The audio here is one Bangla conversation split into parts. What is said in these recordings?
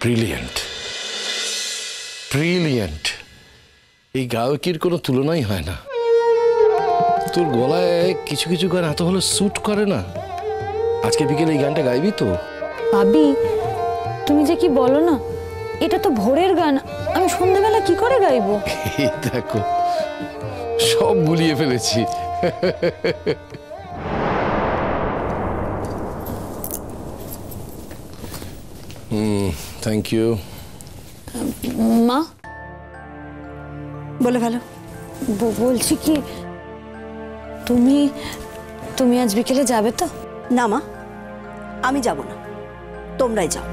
ব্রিলিয়েন্ট ব্রিলিয়েন্ট, এই গায়কের কোনো তুলনাই হয় না। তোর গলায় কিছু কিছু গান এত ভালো স্যুট করে না। আজকে বিকেলে এই গানটা গাইবি তো? ভাবি তুমি যে কি বলো না, এটা তো ভোরের গান, আমি সন্ধ্যাবেলা কি করে গাইবো? এই দেখো সব ভুলিয়ে ফেলেছি। Thank you. মা বলে ভালো। বলছি কি তুমি তুমি আজ বিকেলে যাবে তো? না মা, আমি যাব না, তোমরাই যাও।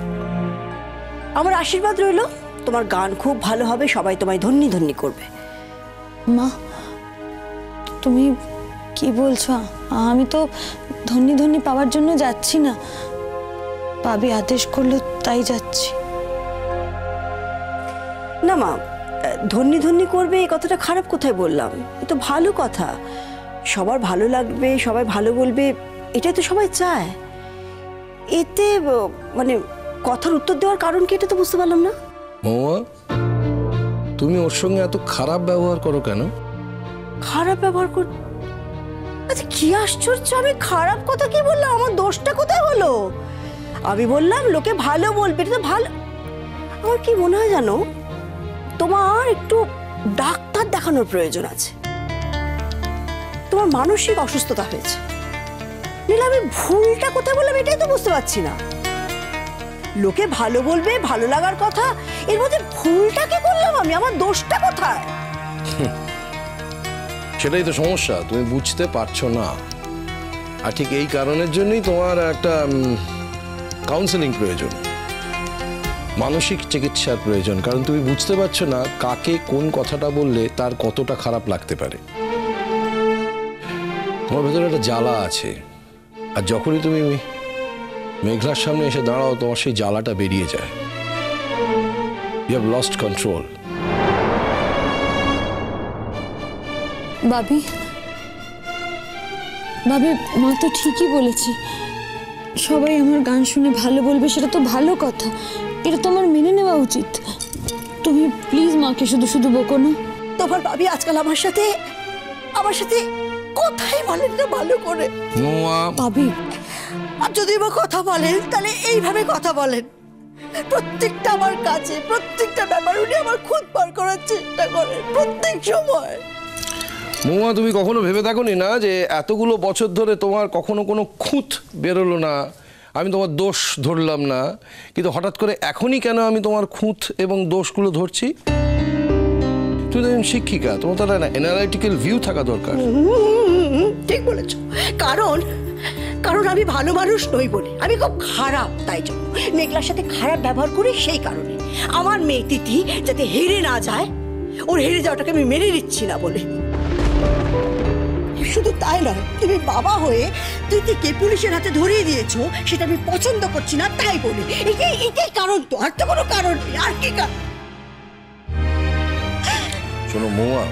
আমার আশীর্বাদ রইল, তোমার গান খুব ভালো হবে, সবাই তোমায় ধন্যি ধন্যি করবে। মা তুমি কি বলছো? আমি তো ধন্যি ধন্যি পাওয়ার জন্য যাচ্ছি না, পাবি আদেশ করলো তাই যাচ্ছি। না মা, ধন্যি ধন্যি করবে এই কথাটা খারাপ কোথায় বললাম? এ তো ভালো কথা, সবার ভালো লাগবে, সবাই ভালো বলবে, এটাই তো সবাই চায়। এতে মানে কথার উত্তর দেওয়ার কারণ কি, এটা তো বুঝতে পারলাম না। মৌয়া, তুমি ওর সঙ্গে এত খারাপ ব্যবহার করো কেন? খারাপ ব্যবহার কর? আচ্ছা কি আশ্চর্য, আমি খারাপ কথা কি বললাম? আমার দোষটা কোথায় হলো? আমি বললাম লোকে ভালো বলবে, এটা তো ভালো। আমার কি মনে হয় জানো, তোমার একটু ডাক্তার দেখানোর প্রয়োজন আছে। তোমার মানসিক অসুস্থতা হয়েছে। নীলা, আমি ভুলটা কোথায় বললাম এটাই তো বুঝতে পারছি না। লোকে ভালো বলবে, ভালো লাগার কথা, এর মধ্যে ভুলটা কি করলাম আমি? আমার দোষটা কোথায়? সেটাই তো সমস্যা, তুমি বুঝতে পারছো না। আর ঠিক এই কারণের জন্যই তোমার একটা কাউন্সেলিং প্রয়োজন, মানসিক চিকিৎসার প্রয়োজন। কারণ তুমি বুঝতে পারছো না কাকে কোন কথাটা বললে তার কতটা খারাপ লাগতে পারে। তোমার ভেতরে একটা জ্বালা আছে, আর যখনই তুমি মেঘলার সামনে এসে দাঁড়াও তোমার সেই জ্বালাটা বেরিয়ে যায়। You have lost control. ভাবি, ভাবি, মা তো ঠিকই বলেছে। সবাই আমার গান শুনে ভালো বলবে, সেটা তো ভালো কথা, এটা তো আমার মেনে নেওয়া উচিত। তুমি প্লিজ মাকে শুধু শুধু বকো না। তোমার ভাবি আজকাল আমার সাথে কথাই বলেন না ভালো করে। ভাবি, আর যদি বা কথা বলেন তাহলে এইভাবে কথা বলেন। প্রত্যেকটা আমার কাছে, প্রত্যেকটা ব্যাপার উনি আমার খুদ পার করার চেষ্টা করেন প্রত্যেক সময়। মৌয়া, তুমি কখনো ভেবে থাকোনি না যে এতগুলো বছর ধরে তোমার কখনো কোনো খুঁত বেরোলো না, আমি তোমার দোষ ধরলাম না, কিন্তু হঠাৎ করে এখনই কেন আমি তোমার খুঁত এবং দোষগুলো ধরছি? তুমি তো একজন শিক্ষিকা, তোমার তো একটা অ্যানালাইটিক্যাল ভিউ থাকা দরকার। ঠিক বলেছ। কারণ আমি ভালো মানুষ নই বলে, আমি খুব খারাপ, তাই জন্য মেঘলার সাথে খারাপ ব্যবহার করি। সেই কারণে আমার মেয়ে তিথি যাতে হেরে না যায়, ওর হেরে যাওয়াটাকে আমি মেনে নিচ্ছি না বলে। শুধু তাই নয়, তুমি বাবা হয়ে তিথিকে পুলিশের হাতে ধরিয়ে দিয়েছো, সেটা আমি পছন্দ করছি না তাই বলে। এটাই কারণ, তো আর তো কোনো কারণ নেই। আর কি কারণ? শোনো মৌয়া,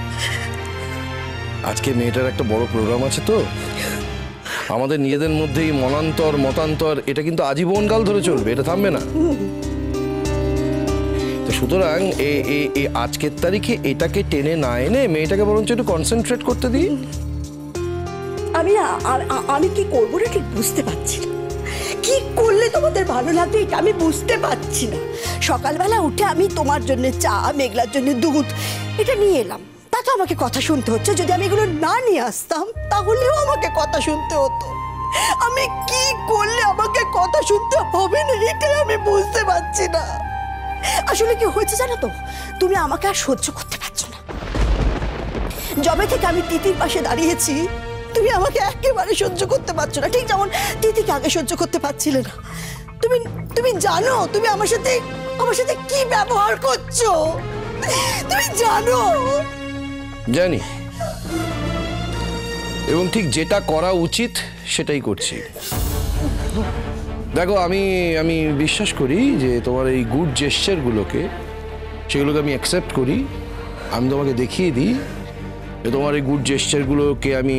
আজকে মেয়েটার একটা বড় প্রোগ্রাম আছে, তো আমাদের নিজেদের মধ্যেই মতান্তর এটা কিন্তু আজীবনকাল ধরে চলবে, এটা থামবে না। তো সুতরাং আজকের তারিখে এটাকে টেনে না এনে মেয়েটাকে বরঞ্চ একটু কনসেন্ট্রেট করতে দিই। আমি কি করবো না ঠিক বুঝতে পারছি না। কি করলে তোমাদের ভালো লাগবে এটা আমি বুঝতে পারছি না। সকালবেলা উঠে আমি তোমার জন্য চা, মেঘলার জন্য দুধ এটা নিয়ে এলাম, তা তো আমাকে কথা শুনতে হচ্ছে। যদি আমি এগুলো না নিয়ে আসতাম তাহলেও আমাকে কথা শুনতে হতো। আমি কি করলে আমাকে কথা শুনতে হবে না এটাই আমি বুঝতে পারছি না। আসলে কি হয়েছে জানো তো, তুমি আমাকে আর সহ্য করতে পারছো না। যবে থেকে আমি তিতির পাশে দাঁড়িয়েছি তুমি আমাকে একেবারে সহ্য করতে পারছো না, ঠিক যেমন তিতিকে আগে সহ্য করতে পারছিলে না। তুমি জানো তুমি আমার সাথে কি ব্যবহার করছো? তুমি জানো? জানি, এবং ঠিক যেটা করা উচিত সেটাই করছি। দেখো, আমি বিশ্বাস করি যে তোমার এই গুড জেস্চারগুলোকে, সেগুলোকে আমি অ্যাকসেপ্ট করি। আমি তোমাকে দেখিয়ে দিই যে তোমার এই গুড জেস্চারগুলোকে আমি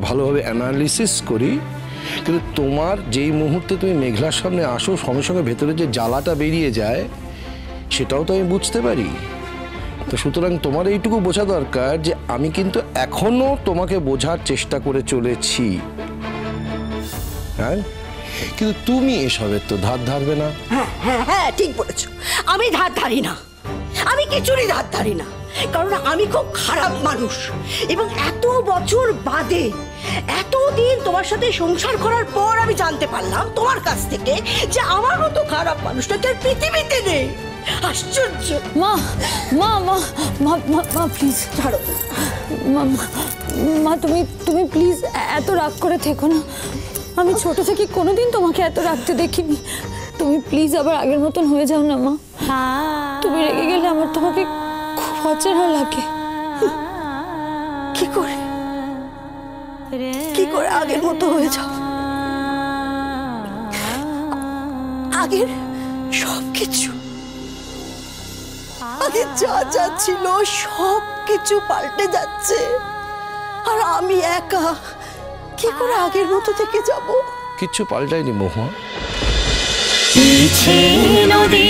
ভালোভাবে অ্যানালিসিস করি। কিন্তু তোমার যেই মুহূর্তে তুমি মেঘলার সামনে আসো, সঙ্গে সঙ্গে ভেতরে যে জ্বালাটা বেরিয়ে যায় সেটাও তো আমি বুঝতে পারি। তো সুতরাং তোমার এইটুকু বোঝা দরকার যে আমি কিন্তু এখনো তোমাকে বোঝার চেষ্টা করে চলেছি। হ্যাঁ, কিন্তু তুমি এসবের তো ধার ধারবে না। হ্যাঁ, ঠিক বলেছো। আমি ধার ধারি না, আমি কিছুরই ধার ধারি না। কারণ আমি খুব খারাপ মানুষ, এবং এত বছর বাদে, এতদিন তোমার সাথে সংসার করার পর আমি জানতে পারলাম তোমার কাছ থেকে যে আমার মতো খারাপ মানুষটা তো পৃথিবীতে নেই। আশ্চর্য। মা মা মা মা মা প্লিজ ছাড়ো। মা তুমি প্লিজ এত রাগ করে থেকো না। আমি ছোট থেকে কোনোদিন তোমাকে এত রাখতে দেখিনি। তুমি প্লিজ আবার আগের মতন হয়ে যাও না মা। তুমি রেগে গেলে আমার তোমাকে খুব অচেনা লাগে। কি করে আগের মতো হয়ে যাও? আগের সবকিছু, আগে যা যা ছিল সবকিছু পাল্টে যাচ্ছে, আর আমি একা কি করে আগের মতো থেকে যাব? কিচ্ছু পাল্টায়নি মহুয়া। নদী